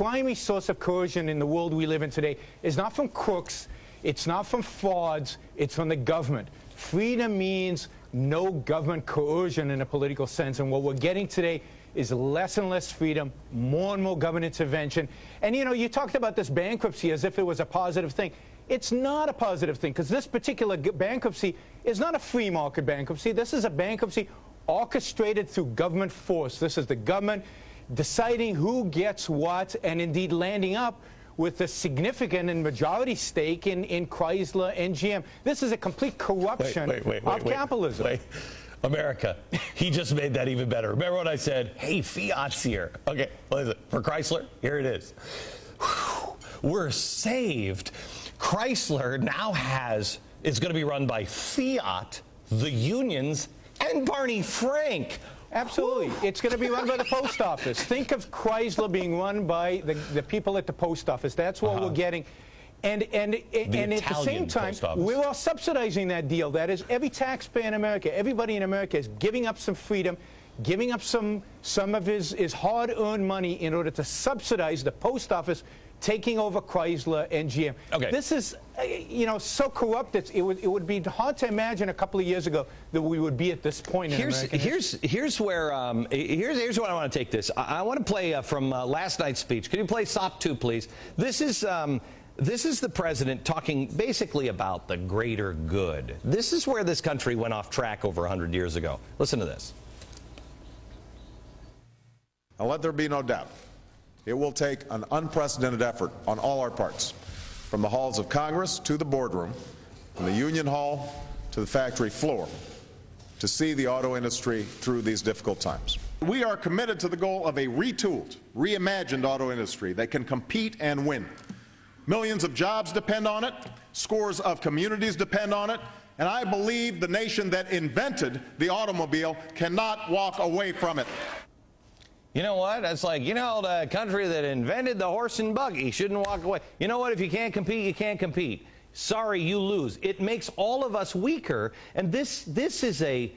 primary source of coercion in the world we live in today is not from crooks, it's not from frauds, it's from the government. Freedom means no government coercion in a political sense, and what we're getting today is less and less freedom, more and more government intervention. And you know, you talked about this bankruptcy as if it was a positive thing. It's not a positive thing, because this particular bankruptcy is not a free market bankruptcy. This is a bankruptcy orchestrated through government force. This is the government deciding who gets what, and indeed landing up with a significant and majority stake in Chrysler and GM. This is a complete corruption of capitalism. Wait. America, he just made that even better. Remember when I said, hey, fiat's here? Okay, listen, for Chrysler, here it is. Whew, we're saved. Chrysler now is going to be run by Fiat, the unions, and Barney Frank. Absolutely. Whew. It's going to be run by the post office. Think of Chrysler being run by the people at the post office. That's what we're getting. And at the same time, we're all subsidizing that deal. That is, every taxpayer in America, everybody in America is giving up some freedom, giving up some of his hard-earned money in order to subsidize the post office taking over Chrysler and GM. Okay. This is, you know, so corrupt. It would be hard to imagine a couple of years ago that we would be at this point in American history. Here's where here's what I want to take this. I want to play from last night's speech. Could you play SOP 2, please? This is the president talking basically about the greater good. This is where this country went off track over 100 years ago. Listen to this. Now, let there be no doubt. It will take an unprecedented effort on all our parts, from the halls of Congress to the boardroom, from the union hall to the factory floor, to see the auto industry through these difficult times. We are committed to the goal of a retooled, reimagined auto industry that can compete and win. Millions of jobs depend on it, scores of communities depend on it, and I believe the nation that invented the automobile cannot walk away from it. You know what? That's like, you know, the country that invented the horse and buggy shouldn't walk away. You know what? If you can't compete, you can't compete. Sorry, you lose. It makes all of us weaker, and this is a...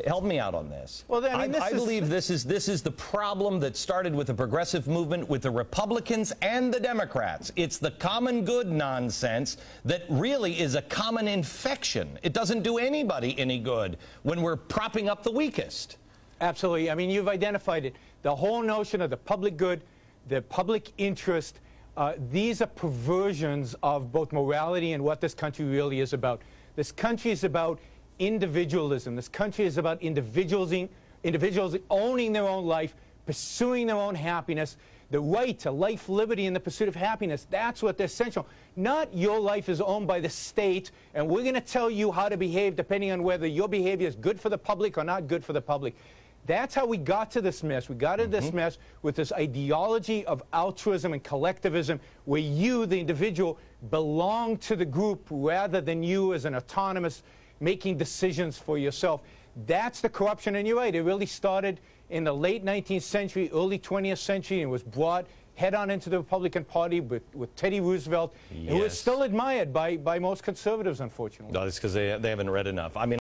Help me out on this. Well, I believe this is the problem that started with the progressive movement with the Republicans and the Democrats. It's the common good nonsense that really is a common infection. It doesn't do anybody any good when we're propping up the weakest. Absolutely. I mean, you've identified it. The whole notion of the public good, the public interest, these are perversions of both morality and what this country really is about. This country is about individualism. This country is about individuals owning their own life, pursuing their own happiness, the right to life, liberty, and the pursuit of happiness. That's what they're essential. Not your life is owned by the state, and we're going to tell you how to behave depending on whether your behavior is good for the public or not good for the public. That's how we got to this mess. We got to this mess with this ideology of altruism and collectivism, where you, the individual, belong to the group rather than you as an autonomous making decisions for yourself. That's the corruption, and you're right. It really started in the late 19th century, early 20th century, and was brought head-on into the Republican Party with Teddy Roosevelt, who is still admired by most conservatives, unfortunately. No, it's because they haven't read enough. I mean,